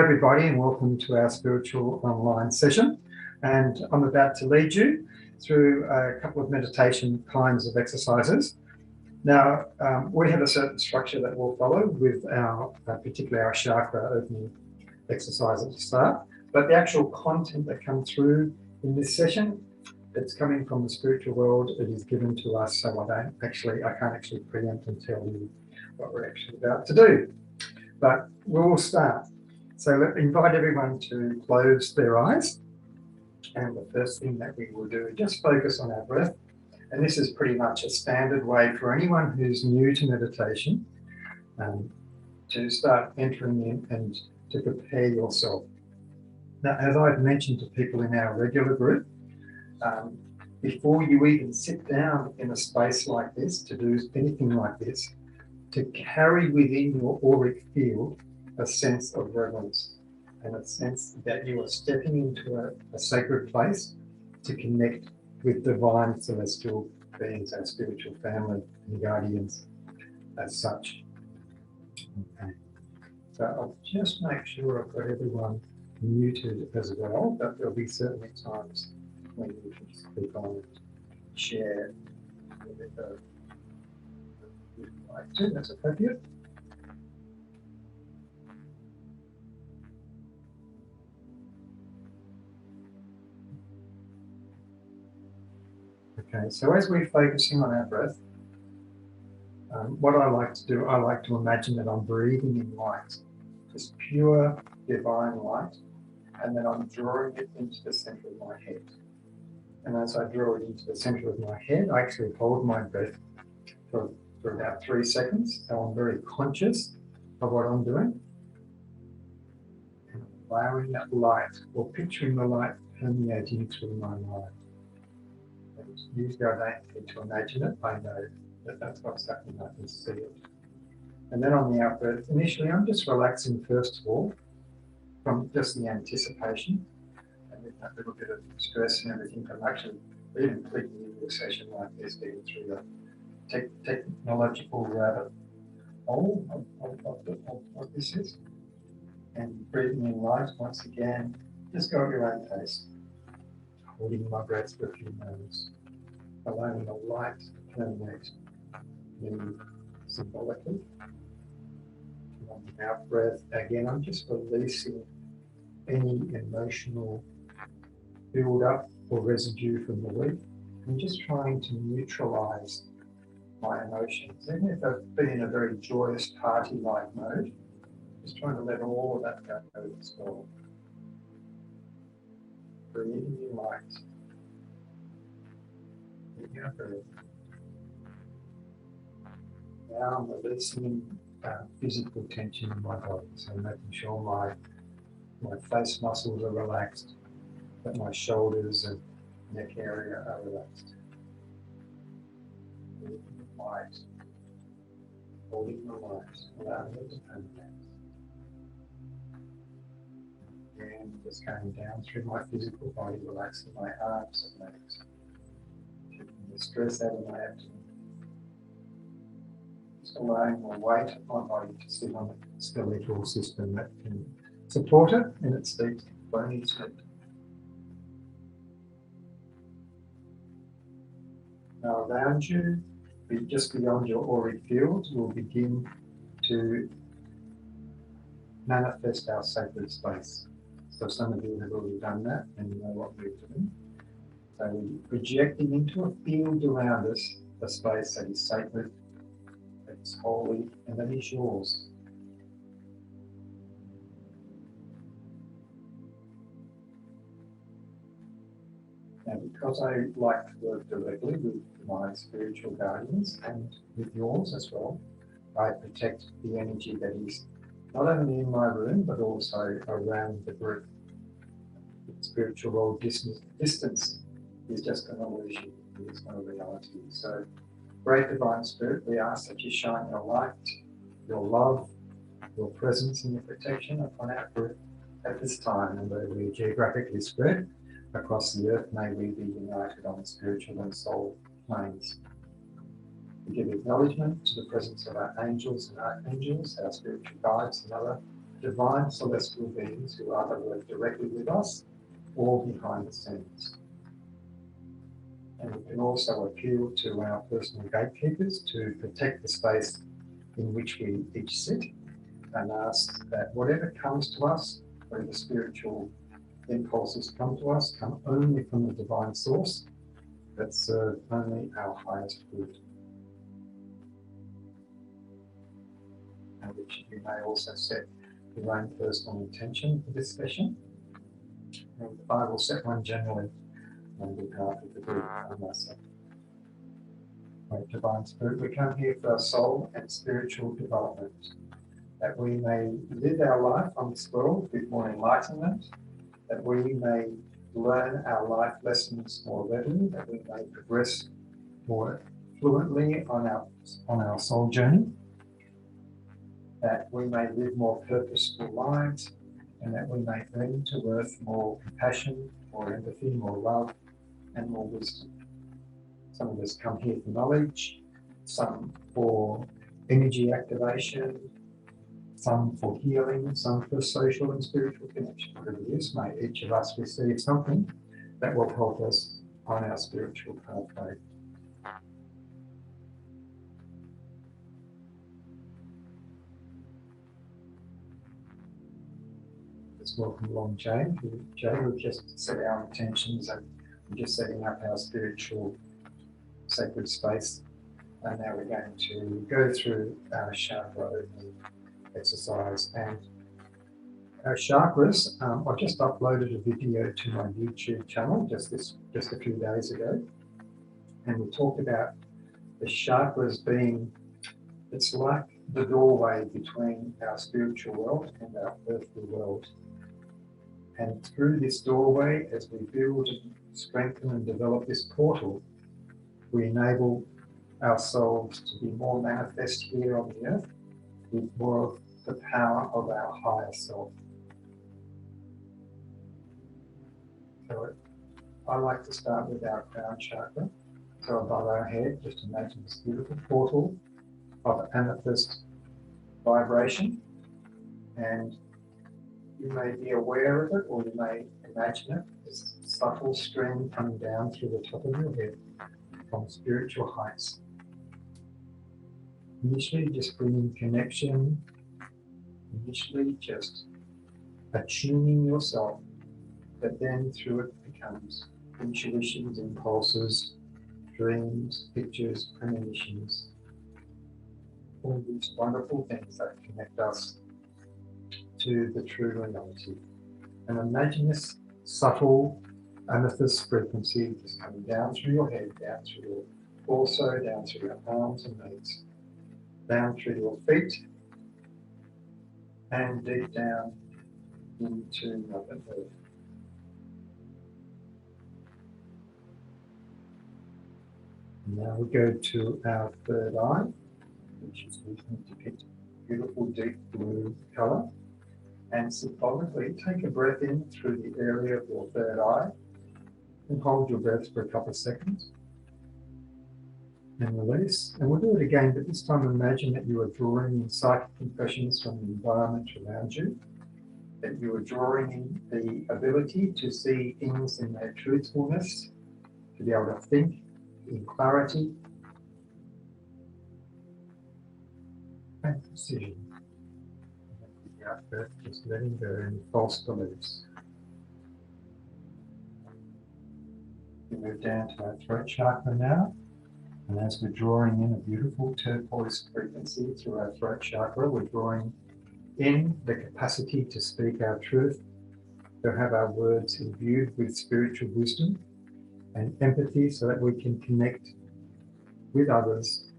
everybody, and welcome to our spiritual online session. And I'm about to lead you through a couple of meditation kinds of exercises. Now, we have a certain structure that we'll follow with our, particularly our chakra opening exercise at the start. But the actual content that comes through in this session, it's coming from the spiritual world. It is given to us, so I can't actually preempt and tell you what we're actually about to do. But we'll start. So let's invite everyone to close their eyes. And the first thing that we will do is just focus on our breath. And this is pretty much a standard way for anyone who's new to meditation to start entering in and to prepare yourself. Now, as I've mentioned to people in our regular group, before you even sit down in a space like this, to do anything like this, to carry within your auric field a sense of reverence and a sense that you are stepping into a sacred place to connect with divine celestial beings, our spiritual family and guardians as such. Okay. So I'll just make sure I've got everyone muted as well, but there'll be certainly times when you can speak on and share with if you'd like to. That's appropriate. Okay, so as we're focusing on our breath, what I like to do, I like to imagine that I'm breathing in light, just pure divine light, and then I'm drawing it into the center of my head. And as I draw it into the center of my head, I actually hold my breath for about 3 seconds. So I'm very conscious of what I'm doing. And allowing that light, or picturing the light permeating through my mind. Usually I don't need to imagine it, I know that that's what's happening, I can see it. And then on the out breath, initially I'm just relaxing first of all, from just the anticipation, and with that little bit of stress and everything from actually even clicking into a session like this, even through the technological rabbit hole of what this is. And breathing in light, once again, just go at your own pace, holding my breath for a few moments. Allowing the light to permeate me symbolically. And on the out breath, again, I'm just releasing any emotional build-up or residue from the week. I'm just trying to neutralize my emotions. Even if I've been in a very joyous party-like mode, just trying to let all of that go as well. Breathing in light. Now I'm releasing physical tension in my body, so making sure my face muscles are relaxed, that my shoulders and neck area are relaxed. Light, holding the light, allowing it to permeate. And just going down through my physical body, relaxing my arms and legs. The stress out of my abdomen. Just allowing the weight of my body to sit on the skeletal system that can support it in its deep bony sleep. Now around you, just beyond your auric fields, we'll begin to manifest our sacred space. So some of you have already done that and you know what we're doing. So we're projecting into a field around us a space that is sacred, that is holy, and that is yours. And because I like to work directly with my spiritual guardians and with yours as well, I protect the energy that is not only in my room, but also around the group. The spiritual world distance is just an illusion, it's not a reality. So, great divine spirit, we ask that you shine your light, your love, your presence and your protection upon our group at this time, and where we are geographically spread across the earth, may we be united on the spiritual and soul planes. We give acknowledgement to the presence of our angels and archangels, our spiritual guides and other divine celestial beings who either work directly with us or behind the scenes. And we can also appeal to our personal gatekeepers to protect the space in which we each sit, and ask that whatever comes to us, whatever spiritual impulses come to us, come only from the divine source that serve only our highest good. And which you may also set your own personal intention for this session. And I will set one generally on behalf of the group and myself. Great Divine Spirit, we come here for our soul and spiritual development, that we may live our life on this world with more enlightenment, that we may learn our life lessons more readily, that we may progress more fluently on our soul journey, that we may live more purposeful lives, and that we may bring to earth more compassion, more empathy, more love, and more wisdom. Some of us come here for knowledge, some for energy activation, some for healing, some for social and spiritual connection. Whatever it is, may each of us receive something that will help us on our spiritual pathway. Let's welcome along Jane. Jane, we've just set our intentions and we're just setting up our spiritual sacred space. And now we're going to go through our chakra exercise. And our chakras, I've just uploaded a video to my YouTube channel just a few days ago, and we talked about the chakras being, it's like the doorway between our spiritual world and our earthly world. And through this doorway, as we build and strengthen and develop this portal, we enable ourselves to be more manifest here on the earth with more of the power of our higher self. So I like to start with our crown chakra. So above our head, just imagine this beautiful portal of amethyst vibration, and you may be aware of it or you may imagine it, this subtle stream coming down through the top of your head from spiritual heights. Initially just bringing connection, initially just attuning yourself, but then through it becomes intuitions, impulses, dreams, pictures, premonitions, all these wonderful things that connect us to the true reality. And imagine this subtle amethyst frequency just coming down through your head, down through your torso, down through your arms and legs, down through your feet, and deep down into Mother Earth. Now we go to our third eye, which is depicted in beautiful deep blue colour. And symbolically, take a breath in through the area of your third eye and hold your breath for a couple of seconds. And release. And we'll do it again, but this time imagine that you are drawing in psychic impressions from the environment around you, that you are drawing in the ability to see things in their truthfulness, to be able to think in clarity and precision. Out breath, just letting go any false beliefs. We move down to our throat chakra now, and as we're drawing in a beautiful turquoise frequency through our throat chakra, we're drawing in the capacity to speak our truth, to have our words imbued with spiritual wisdom and empathy so that we can connect with others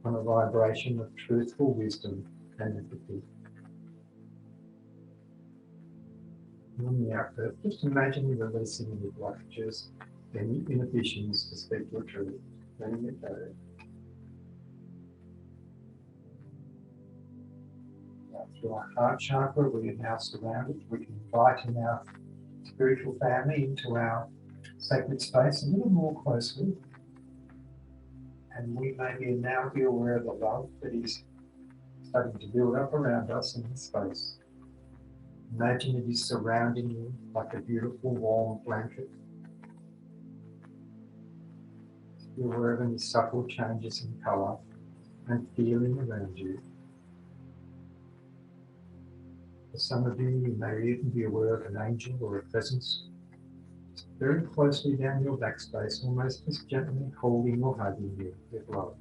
on a vibration of truthful wisdom and empathy. And on the out breath, just imagine you releasing any blockages, any inhibitions to speak your truth, letting it go. Now, through our heart chakra, we are now surrounded. We can invite in our spiritual family into our sacred space a little more closely. And we may now be aware of the love that is starting to build up around us in the space. Imagine it is surrounding you like a beautiful warm blanket. You're aware of any subtle changes in colour and feeling around you. For some of you, you may even be aware of an angel or a presence very closely down your backspace, almost just gently holding or hugging you with love.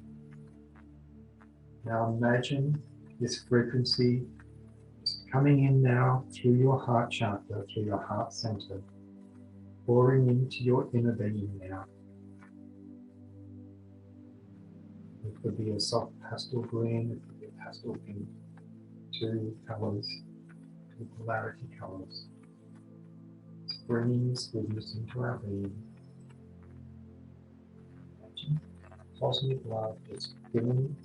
Now imagine this frequency is coming in now through your heart chakra, through your heart center, pouring into your inner being now. It could be a soft pastel green, it could be a pastel pink, two colours, two polarity colours. It's bringing this goodness into our being. Imagine cosmic love just filling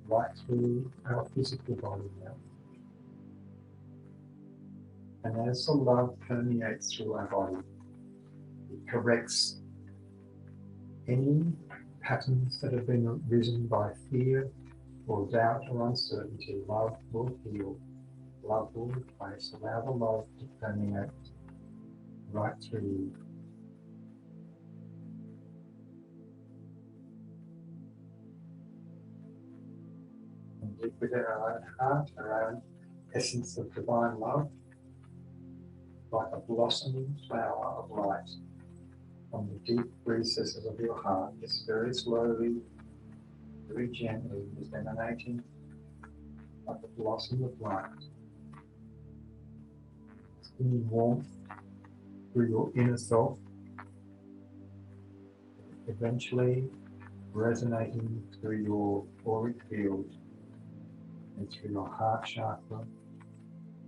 right through our physical body now. And as the love permeates through our body, it corrects any patterns that have been risen by fear or doubt or uncertainty. Love will heal, love will replace. Allow the love to permeate right through you. And deep within our own heart, our own essence of divine love, like a blossoming flower of light from the deep recesses of your heart, just very slowly, very gently, is emanating like a blossom of light, bringing warmth through your inner self, eventually resonating through your auric field and through your heart chakra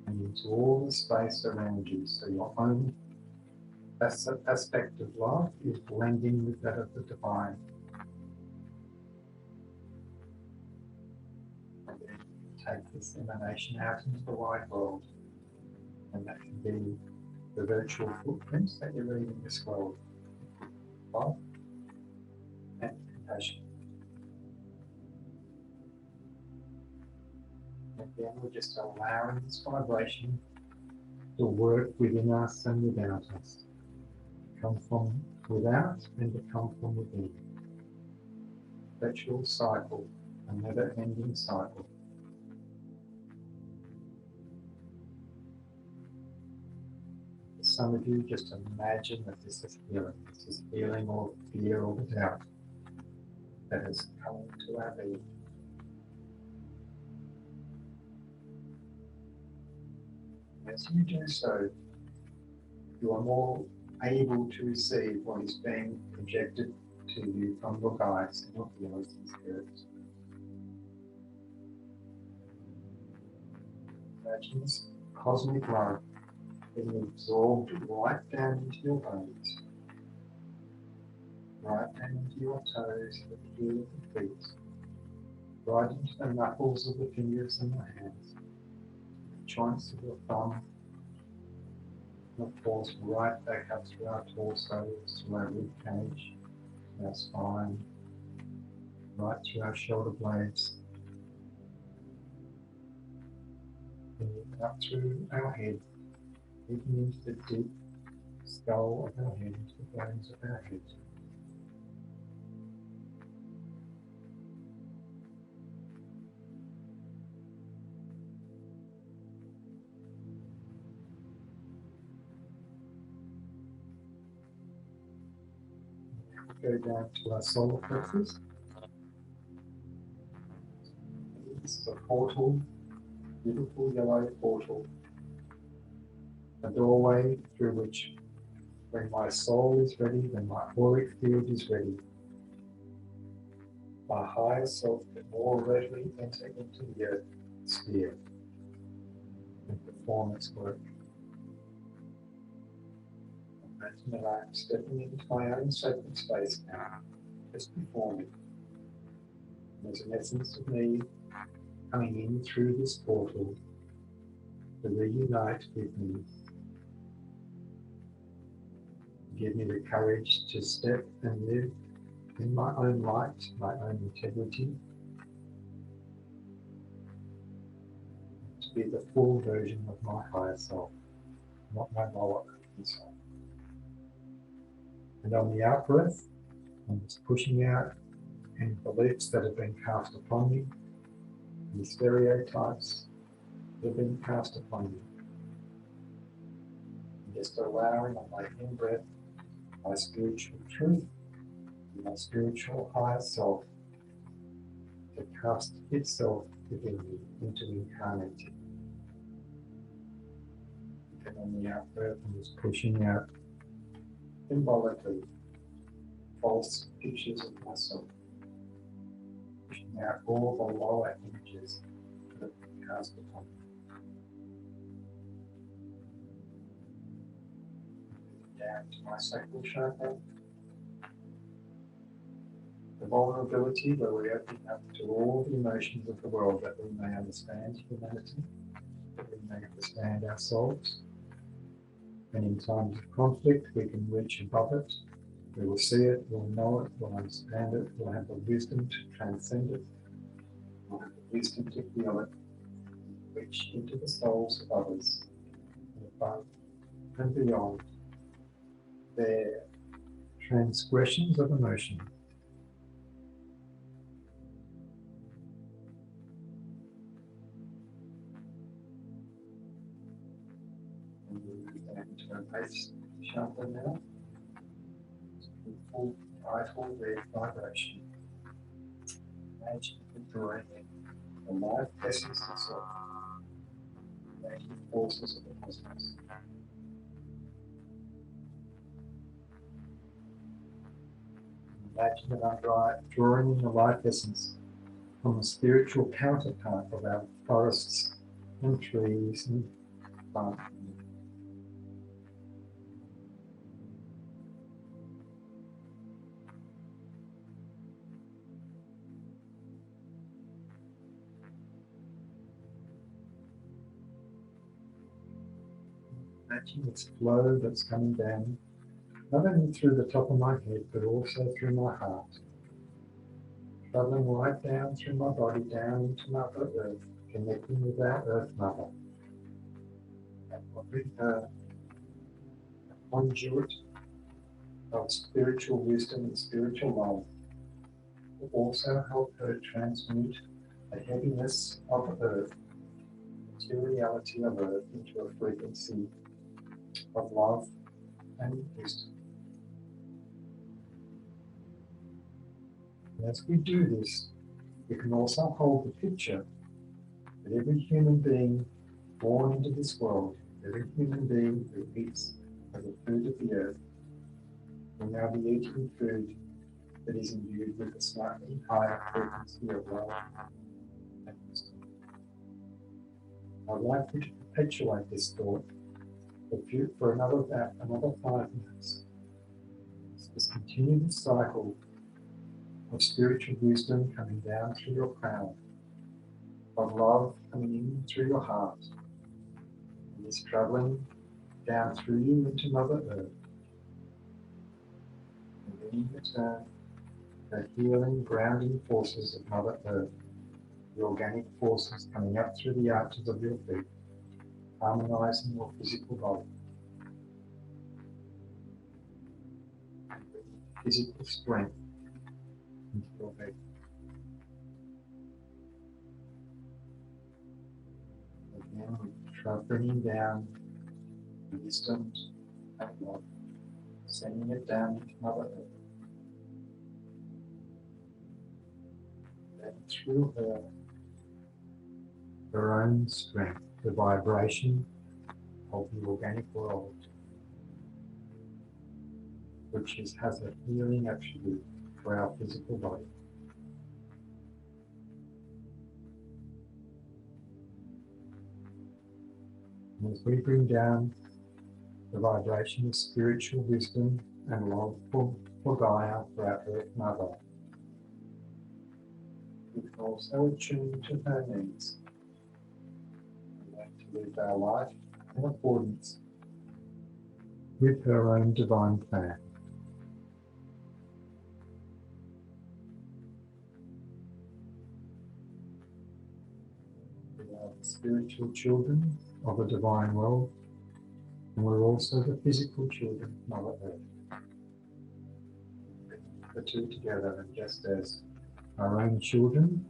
and into all the space around you, so your own aspect of love is blending with that of the divine. And then take this emanation out into the wide world, and that can be the virtual footprints that you leave in this world. Love and compassion. And then we're just allowing this vibration to work within us and without us. Come from without and to come from within. Perpetual cycle, a never-ending cycle. For some of you, just imagine that this is healing. This is healing all fear or doubt that has come into our being. As you do so, you are more able to receive what is being projected to you from your guides and your healers and spirits. Imagine this cosmic love being absorbed right down into your bones, right down into your toes, the heel of the feet, right into the knuckles of the fingers and the hands, the joints of your thumb, and of course right back up through our torso, through our rib cage, our spine, right through our shoulder blades, and even up through our head, even into the deep skull of our head, into the bones of our head. Go down to our solar plexus. This is a portal, beautiful yellow portal, a doorway through which, when my soul is ready, when my auric field is ready, my higher self can more readily enter into the earth sphere and perform its work. Imagine that I'm stepping into my own sacred space now, just before me. There's an essence of me coming in through this portal to reunite with me. Give me the courage to step and live in my own light, my own integrity. be the full version of my higher self, not my lower self. And on the out breath, I'm just pushing out any beliefs that have been cast upon me, any stereotypes that have been cast upon me. And just allowing on my in breath my spiritual truth, my spiritual higher self to cast itself within me into incarnating. And on the out breath, I'm just pushing out symbolically false pictures of myself, pushing out all the lower images that have been cast upon me. Down to my sacral chakra, the vulnerability where we're opening up to all the emotions of the world that we may understand humanity, that we may understand ourselves. And in times of conflict, we can reach above it. We will see it, we'll know it, we'll understand it, we'll have the wisdom to transcend it, we'll have the wisdom to feel it, reach into the souls of others, and above and beyond their transgressions of emotion. And we move down to our base chakra now. Full vital red vibration. Imagine withdrawing the life essence itself, the negative forces of the cosmos. Imagine that I'm drawing in the life essence from the spiritual counterpart of our forests and trees and plants. Imagine this flow that's coming down, not only through the top of my head, but also through my heart, traveling right down through my body, down into Mother Earth, connecting with our Earth Mother. And with her, a conduit of spiritual wisdom and spiritual love will also help her transmute the heaviness of Earth, the materiality of Earth, into a frequency of love and wisdom. And as we do this, we can also hold the picture that every human being born into this world, every human being who eats of the food of the earth, will now be eating food that is imbued with a slightly higher frequency of love and wisdom. I'd like you to perpetuate this thought for another 5 minutes. So just continue the cycle of spiritual wisdom coming down through your crown, of love coming in through your heart, and is traveling down through you into Mother Earth. And then in return, the healing, grounding forces of Mother Earth, the organic forces coming up through the arches of your feet, harmonizing your physical body. And bringing physical strength into your body. Again, we're bringing down wisdom and love, sending it down into Mother Earth. Then through her own strength, the vibration of the organic world, which has a healing attribute for our physical body. And as we bring down the vibration of spiritual wisdom and love for Gaia, for our Earth Mother, we can also attune to her needs and learn to live our life in accordance with her own divine plan. With our spiritual children of the divine world, and we're also the physical children of Mother Earth. The two together, and just as our own children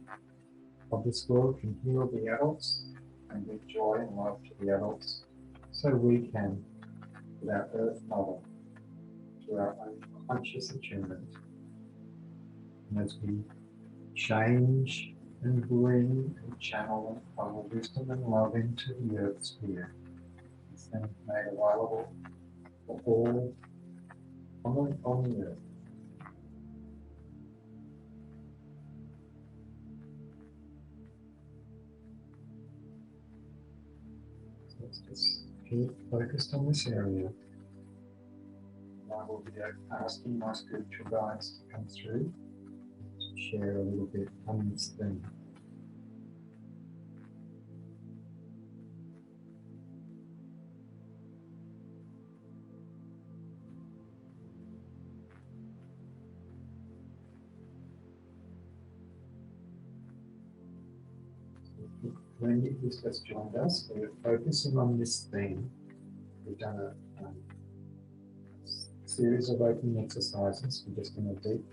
of this world can heal the adults and give joy and love to the adults, so we can, with our Earth Mother, through our own conscious attunement. And as we change and bring and channel and funnel wisdom and love into the Earth sphere, it's then made available for all on the Earth. So let's just keep focused on this area. And I will be asking my spiritual guides to come through to share a little bit on this theme. When you've just joined us, we're focusing on this theme. We've done a series of opening exercises. We're just in a deep,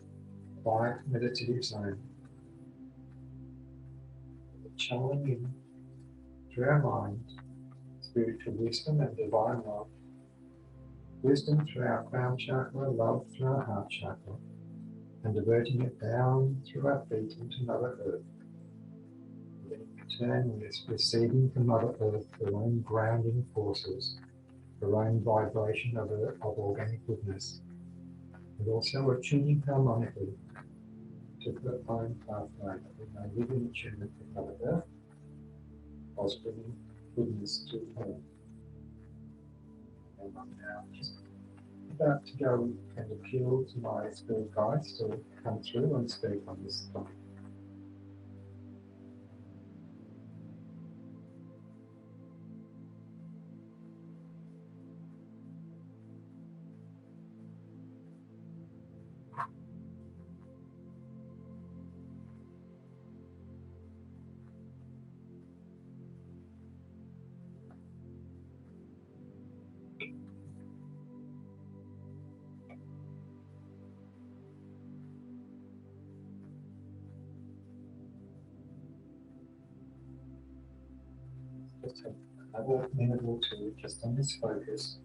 quiet, meditative zone. We're channeling in through our mind spiritual wisdom and divine love. Wisdom through our crown chakra, love through our heart chakra, and diverting it down through our feet into Mother Earth. And then in return, we're receiving from Mother Earth her own grounding forces, her own vibration of organic goodness, and also attuning harmonically to her own pathway that we may live in attunement with Mother Earth, whilst bringing goodness to her. And I'm now just about to go and appeal to my spirit guides to come through and speak on this topic. Just take another minute or two just on this focus.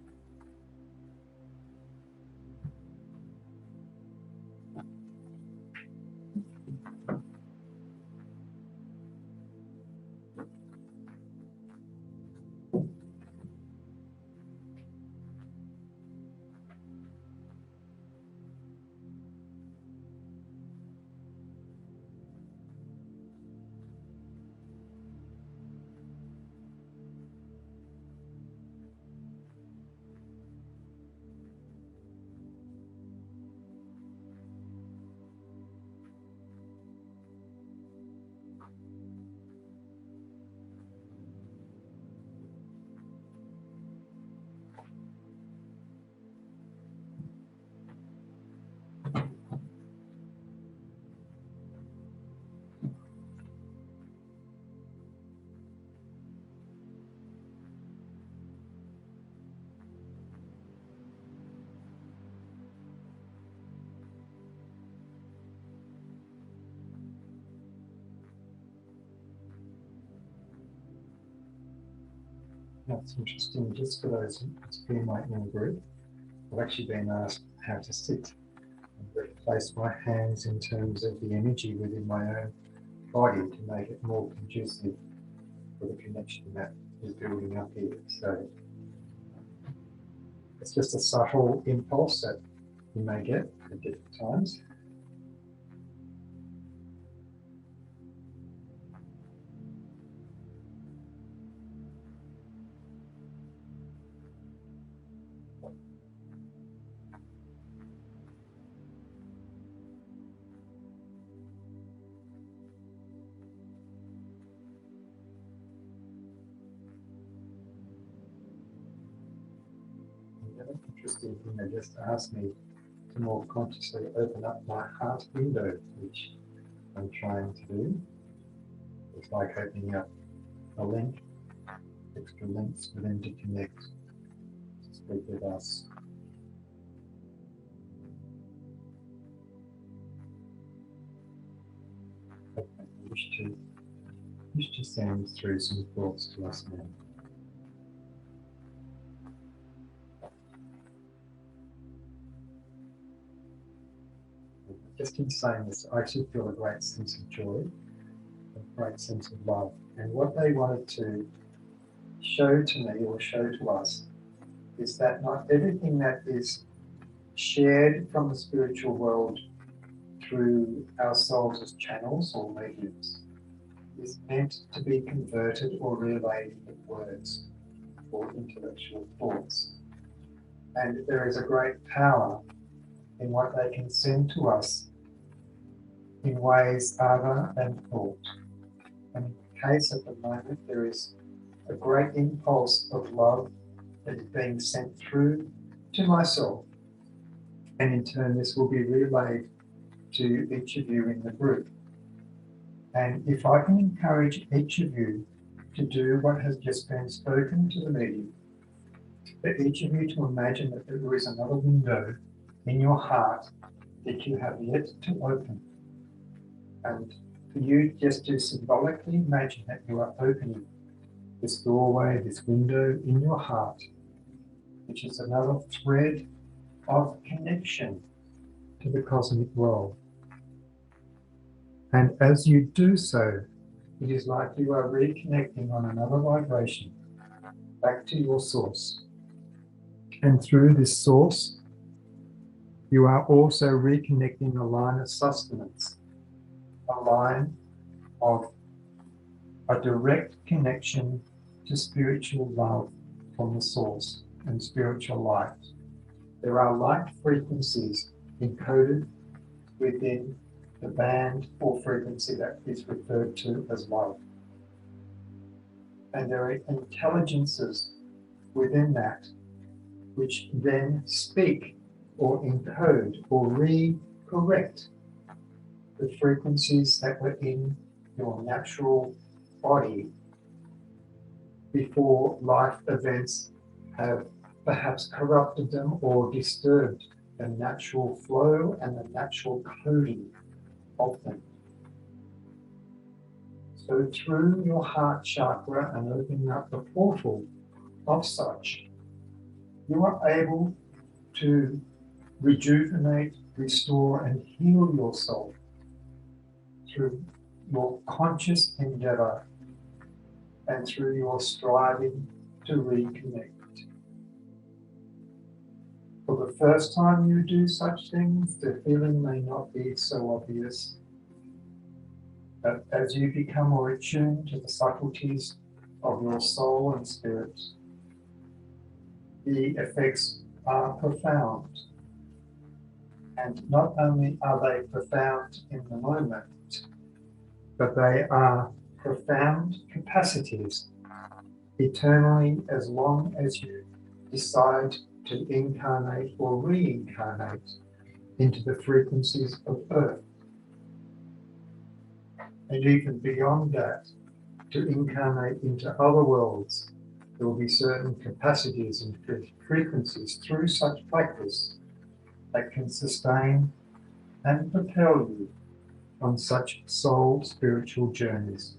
That's interesting. Just for those who might know the group, I've actually been asked how to sit and place my hands in terms of the energy within my own body to make it more conducive for the connection that is building up here. So it's just a subtle impulse that you may get at different times. Interesting thing, they just asked me to more consciously open up my heart window, which I'm trying to do. It's like opening up a link, extra links for them to connect, to speak with us. Okay, I wish to send through some thoughts to us now. Just in saying this, I actually feel a great sense of joy, a great sense of love. And what they wanted to show to me or show to us is that not everything that is shared from the spiritual world through ourselves as channels or mediums is meant to be converted or relayed in words or intellectual thoughts. And there is a great power in what they can send to us in ways other than thought. And in the case at the moment, there is a great impulse of love that is being sent through to myself. And in turn, this will be relayed to each of you in the group. And if I can encourage each of you to do what has just been spoken to the medium, for each of you to imagine that there is another window in your heart that you have yet to open. And for you just to symbolically imagine that you are opening this doorway, this window in your heart, which is another thread of connection to the cosmic world. And as you do so, it is like you are reconnecting on another vibration back to your source. And through this source, you are also reconnecting a line of sustenance, a line of a direct connection to spiritual love from the source and spiritual light. There are light frequencies encoded within the band or frequency that is referred to as love. And there are intelligences within that which then speak or encode or re-correct the frequencies that were in your natural body before life events have perhaps corrupted them or disturbed the natural flow and the natural coding of them. So through your heart chakra and opening up the portal of such, you are able to rejuvenate, restore, and heal yourself through your conscious endeavor and through your striving to reconnect. For the first time you do such things, the feeling may not be so obvious. But as you become more attuned to the subtleties of your soul and spirit, the effects are profound. And not only are they profound in the moment, but they are profound capacities eternally as long as you decide to incarnate or reincarnate into the frequencies of Earth. And even beyond that, to incarnate into other worlds, there will be certain capacities and frequencies through such practice that can sustain and propel you on such soul spiritual journeys.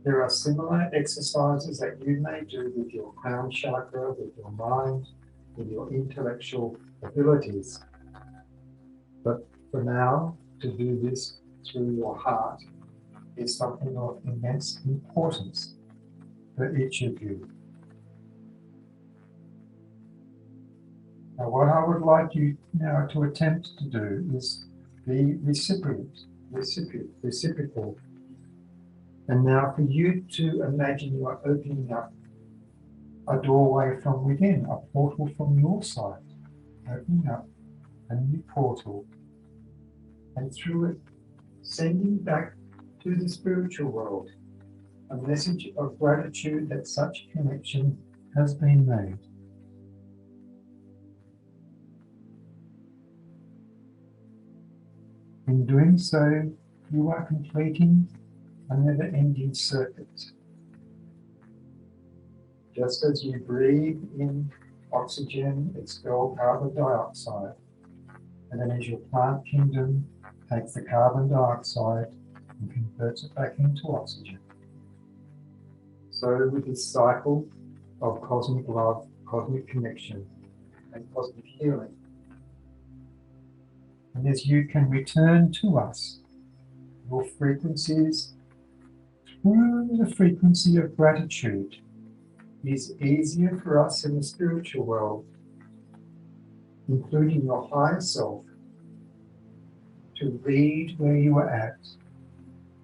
There are similar exercises that you may do with your crown chakra, with your mind, with your intellectual abilities. But for now, to do this through your heart is something of immense importance for each of you. Now, what I would like you now to attempt to do is be reciprocal. And now for you to imagine you are opening up a doorway from within, a portal from your side, opening up a new portal, and through it sending back to the spiritual world a message of gratitude that such connection has been made. In doing so, you are completing a never-ending circuit. Just as you breathe in oxygen, expel carbon dioxide, and then as your plant kingdom takes the carbon dioxide and converts it back into oxygen. So with this cycle of cosmic love, cosmic connection, and cosmic healing, and as you can return to us, your frequencies through the frequency of gratitude, it is easier for us in the spiritual world, including your higher self, to read where you are at,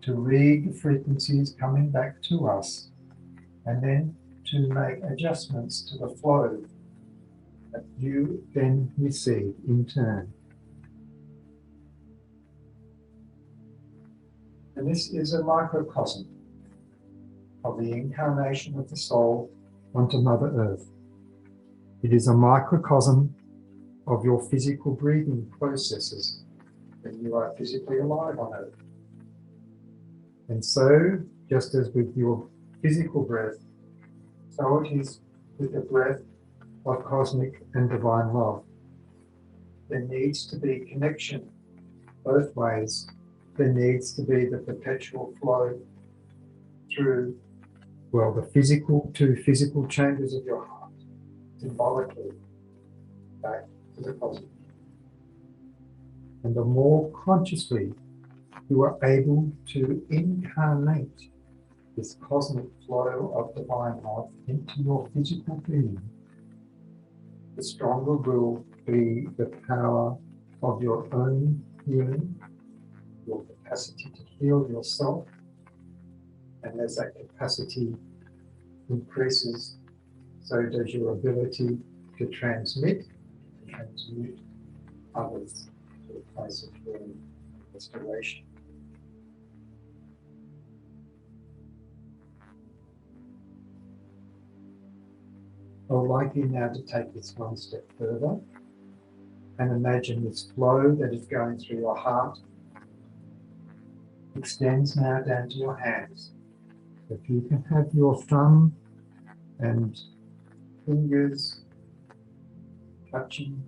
to read the frequencies coming back to us, and then to make adjustments to the flow that you then receive in turn. And this is a microcosm of the incarnation of the soul onto Mother Earth. It is a microcosm of your physical breathing processes when you are physically alive on Earth. And so, just as with your physical breath, so it is with the breath of cosmic and divine love. There needs to be connection both ways. There needs to be the perpetual flow through, well, the physical to physical chambers of your heart, symbolically back to the cosmic. And the more consciously you are able to incarnate this cosmic flow of divine love into your physical being, the stronger will be the power of your own healing, your capacity to heal yourself. And as that capacity increases, so does your ability to transmit others to a place of healing and restoration. I would like you now to take this one step further and imagine this flow that is going through your heart extends now down to your hands. If you can have your thumb and fingers touching,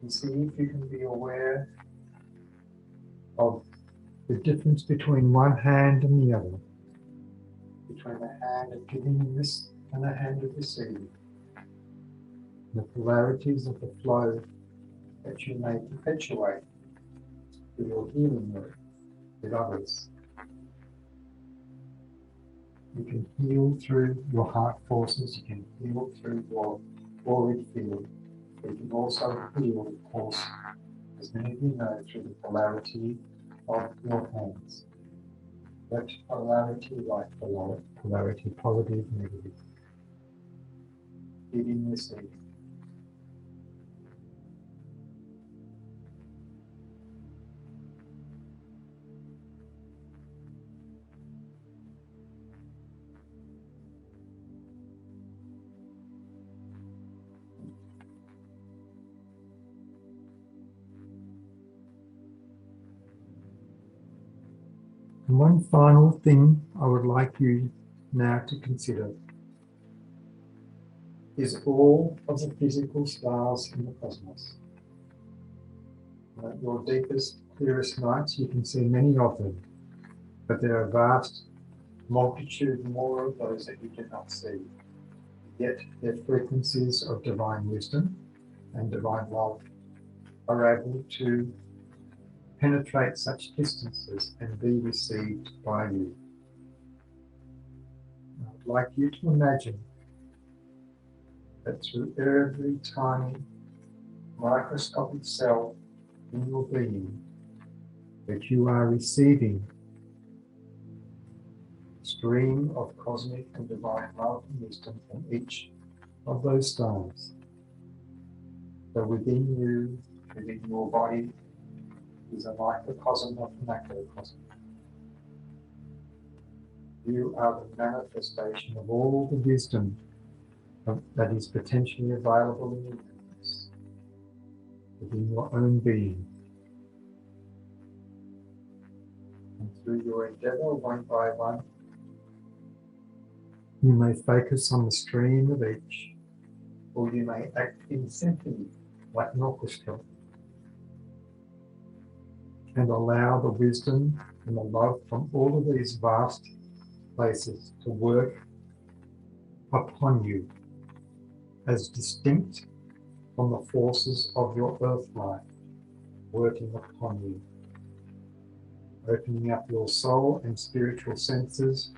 and see if you can be aware of the difference between one hand and the other, between the hand of giving this and the hand of receiving, the polarities of the flow that you may perpetuate through your healing work with others. You can heal through your heart forces, you can heal through your auric field, but you can also heal, of course, as many of you know, through the polarity of your hands. That polarity, like polarity, positive, negative, giving, receiving. And one final thing I would like you now to consider is all of the physical stars in the cosmos. At your deepest, clearest nights, you can see many of them, but there are a vast multitude more of those that you cannot see. Yet their frequencies of divine wisdom and divine love are able to penetrate such distances and be received by you. I'd like you to imagine that through every tiny microscopic cell in your being, that you are receiving a stream of cosmic and divine love and wisdom from each of those stars. So within you, within your body, is a microcosm of the macrocosm. You are the manifestation of all the wisdom that is potentially available in the universe, within your own being. And through your endeavour, one by one, you may focus on the stream of each, or you may act in symphony, like an orchestra, and allow the wisdom and the love from all of these vast places to work upon you as distinct from the forces of your earth life working upon you, opening up your soul and spiritual senses,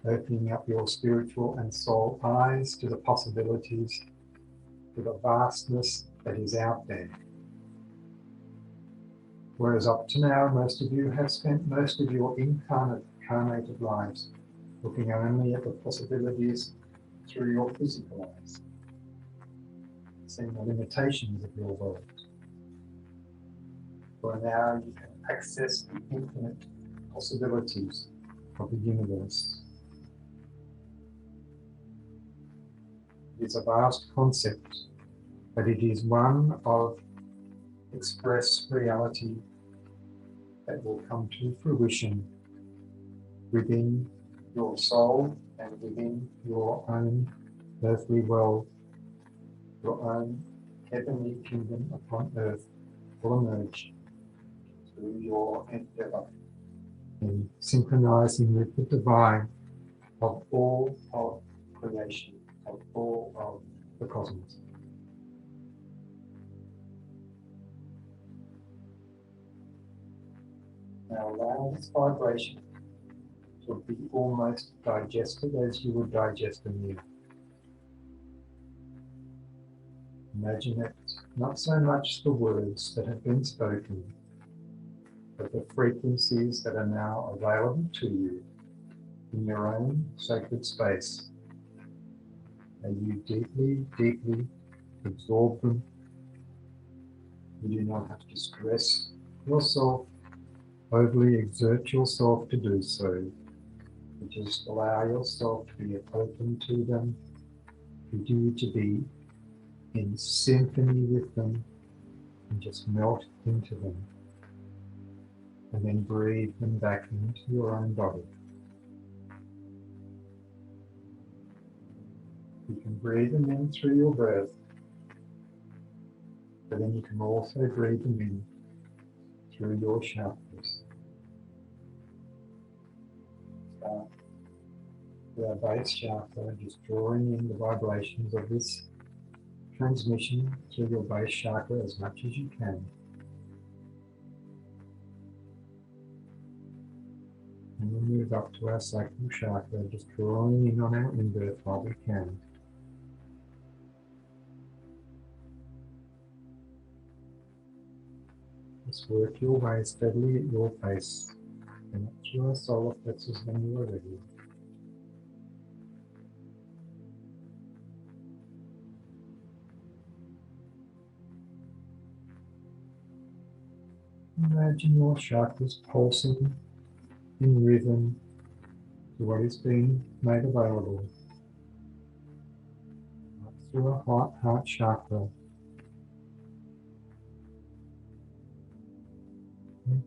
opening up your spiritual and soul eyes to the possibilities, to the vastness that is out there. Whereas up to now, most of you have spent most of your incarnated lives looking only at the possibilities through your physical eyes, seeing the limitations of your world. For now, you can access the infinite possibilities of the universe. It is a vast concept, but it is one of express reality that will come to fruition within your soul and within your own earthly world. Your own heavenly kingdom upon earth will emerge through your endeavor in synchronizing with the divine of all of creation, of all of the cosmos. Now allow this vibration to be almost digested as you would digest a meal. Imagine it not so much the words that have been spoken, but the frequencies that are now available to you in your own sacred space. And you deeply, deeply absorb them. You do not have to stress yourself, overly exert yourself to do so. You just allow yourself to be open to them, continue to be in symphony with them, and just melt into them. And then breathe them back into your own body. You can breathe them in through your breath, but then you can also breathe them in through your chakras. Start with our base chakra, just drawing in the vibrations of this transmission through your base chakra as much as you can. And we'll move up to our sacral chakra, just drawing in on our in-breath while we can. Just work your way steadily at your pace, and up through our solar plexus when you are ready. Imagine your chakras pulsing in rhythm to what is being made available. Up through our heart chakra.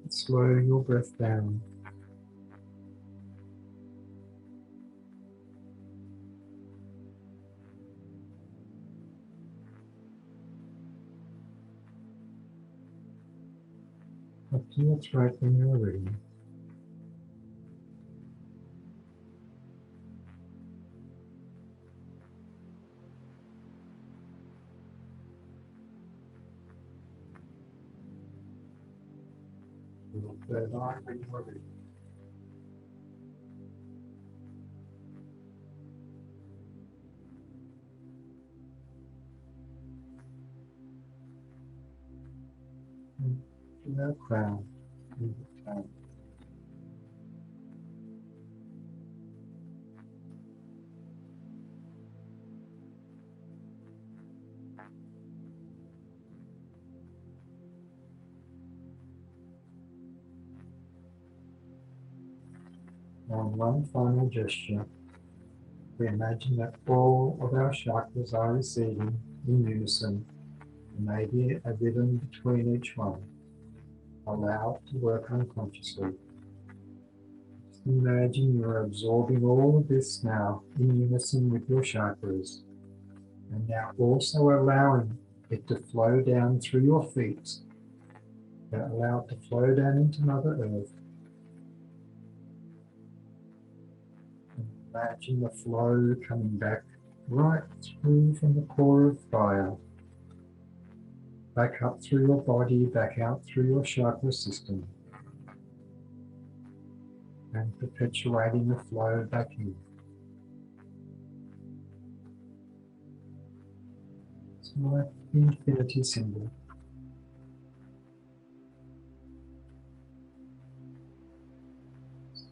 Slow your breath down. Up to your throat when you're ready. Your third eye when you're ready. And to our crown, move it down. On one final gesture, we imagine that all of our chakras are receiving in unison, and maybe a rhythm between each one. Allow it to work unconsciously. Imagine you're absorbing all of this now in unison with your chakras, and now also allowing it to flow down through your feet. Allow it to flow down into Mother Earth. And imagine the flow coming back right through from the core of fire, back up through your body, back out through your chakra system, and perpetuating the flow back in. It's like the infinity symbol.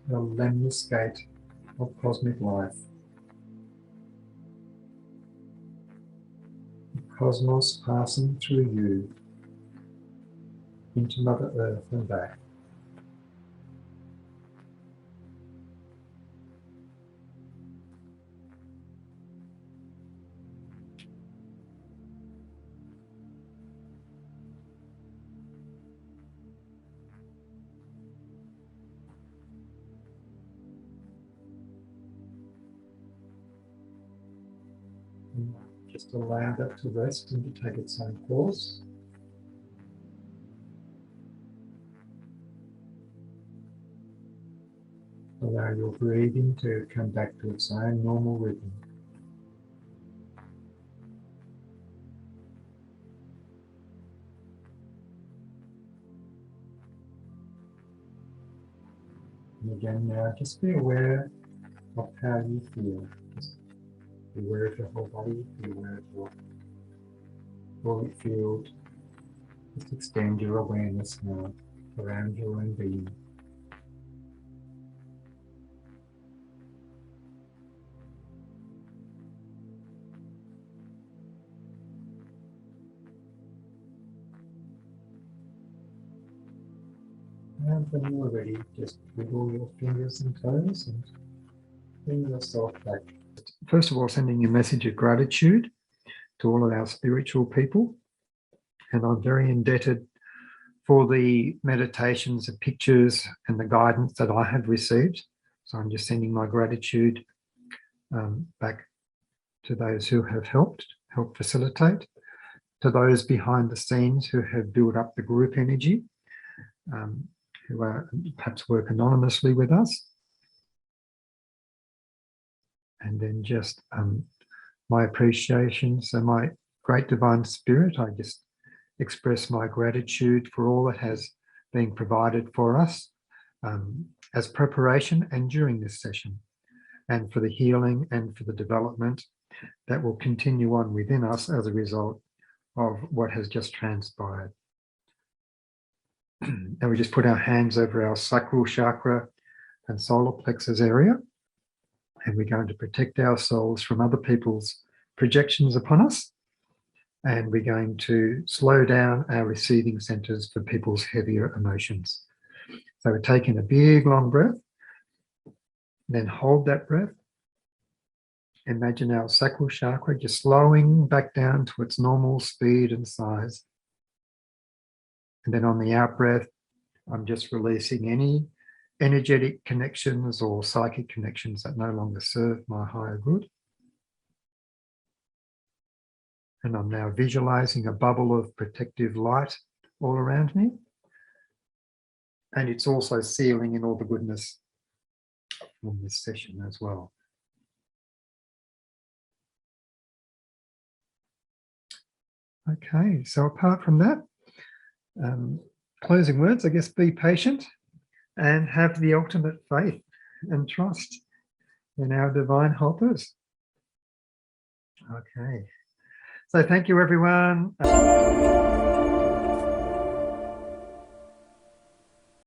The lemnis gate of cosmic life. The cosmos passing through you into Mother Earth and back. And just allow that to rest and to take its own course. Allow your breathing to come back to its own normal rhythm. And again now, just be aware of how you feel. Just be aware of your whole body, be aware of your auric field. Just extend your awareness now around your own being. And when you're ready, just wiggle your fingers and toes and bring yourself back. First of all, sending you a message of gratitude to all of our spiritual people. And I'm very indebted for the meditations, the pictures, and the guidance that I have received. So I'm just sending my gratitude back to those who have helped facilitate, to those behind the scenes who have built up the group energy, who are perhaps work anonymously with us. And then just my appreciation. So my great divine spirit, I just express my gratitude for all that has been provided for us as preparation and during this session, and for the healing and for the development that will continue on within us as a result of what has just transpired. And we just put our hands over our sacral chakra and solar plexus area, and we're going to protect ourselves from other people's projections upon us, and we're going to slow down our receiving centers for people's heavier emotions. So we're taking a big long breath, then hold that breath. Imagine our sacral chakra just slowing back down to its normal speed and size. And then on the out breath, I'm just releasing any energetic connections or psychic connections that no longer serve my higher good. And I'm now visualizing a bubble of protective light all around me. And it's also sealing in all the goodness from this session as well. Okay, so apart from that, closing words, I guess, be patient and have the ultimate faith and trust in our divine helpers. Okay, so thank you, everyone.